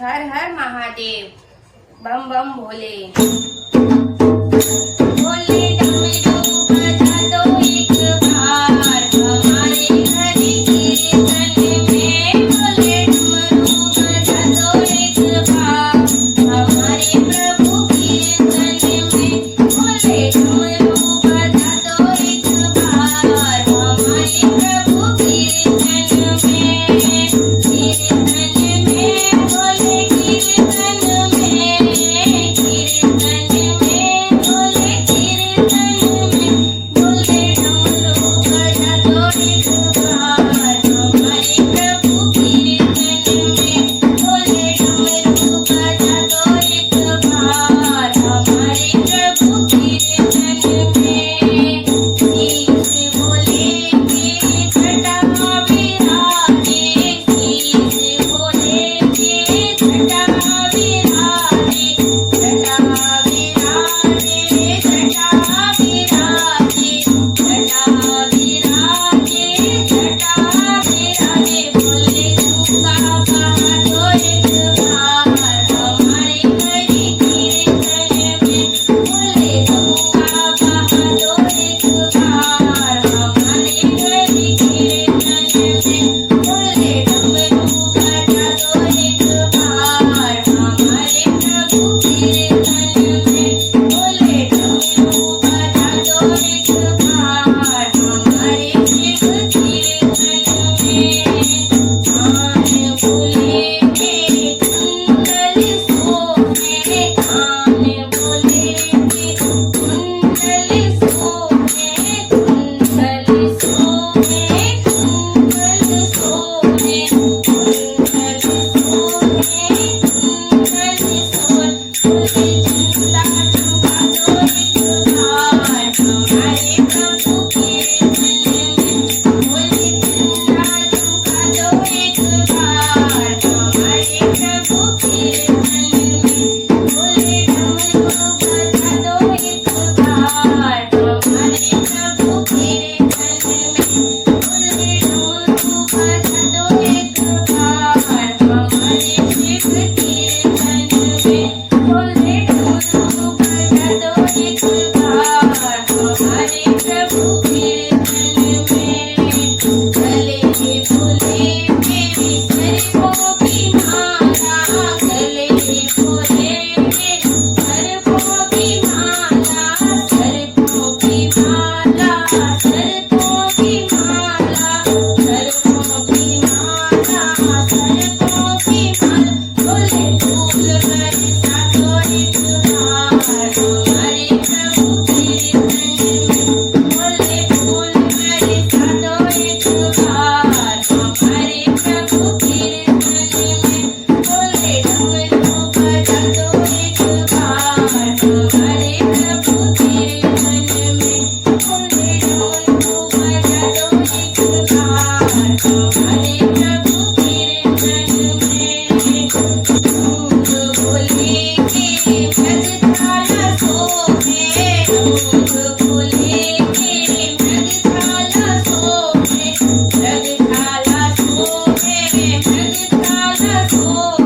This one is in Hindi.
हर हर महादेव, बम बम भोले। भोले डमरू बजा दो एक बार, हमारे घर कीर्तन में। भोले डमरू बजा दो एक बार, हमारे प्रभु कीर्तन में। भोले डमरू बजा दो एक बार, हमारे प्रभु कीर्तन में। कीर्तन में भोले कीर्तन में, कीर्तन में भोले कीर्तन में। भोले डमरू बजा दो एक बार, हमारे प्रभु कीर्तन में। भोले डमरू बजा दो एक बार, हमारे प्रभु कीर्तन में। शीश भोले के छटा विराजे, शीश भोले के छटा विराजे। छटा विराजे, छटा विराजे, छटा विराजे, छटा विराजे। भोले गंगा बहा दो एक बार, हमारे घर कीर्तन में। भोले गंगा बहा दो एक बार, हमारे घर कीर्तन में। भोले डमरू बजा दो एक बार, हमारे प्रभु कीर्तन में। भोले डमरू बजा दो एक बार, हमारे शिव कीर्तन में। कान भोले के कुंडल सोहे, कान भोले के कुंडल सोहे, कुंडल सोहे, कुंडल सोहे, कुंडल सोहे, कुंडल सोहे। भोले चंदा चंपा दो एक बार, हमारे प्रभु कीर्तन में। भोले चंदा चंपा दो एक बार, हमारे प्रभु कीर्तन में। भोले डमरू बजा दो एक बार, हमारे प्रभु कीर्तन में। भोले डमरू बजा दो एक बार, हमारे शिव कीर्तन में। भोले डमरू बजा दो एक बार, हमारे प्रभु कीर्तन में। गले भोले के सर्पों की माला, गले भोले के सर्पों की माला, सर्पों की माला, सर्पों की माला, सर्पों की माला, सर्पों की माला। भोले फूल बरसा दो एक बार, हमारे प्रभु कीर्तन में। भोले फूल बरसा दो एक बार, हमारे प्रभु कीर्तन में। भोले डमरू बजा दो एक बार, हमारे प्रभु कीर्तन में। भोले डमरू बजा दो एक बार, हमारे प्रभु कीर्तन में। गूंग भोले के मृगथाला सोहे, गूंग भोले के मृगथाला सोहे, मृगथाला सोहे, मृगथाला सोहे।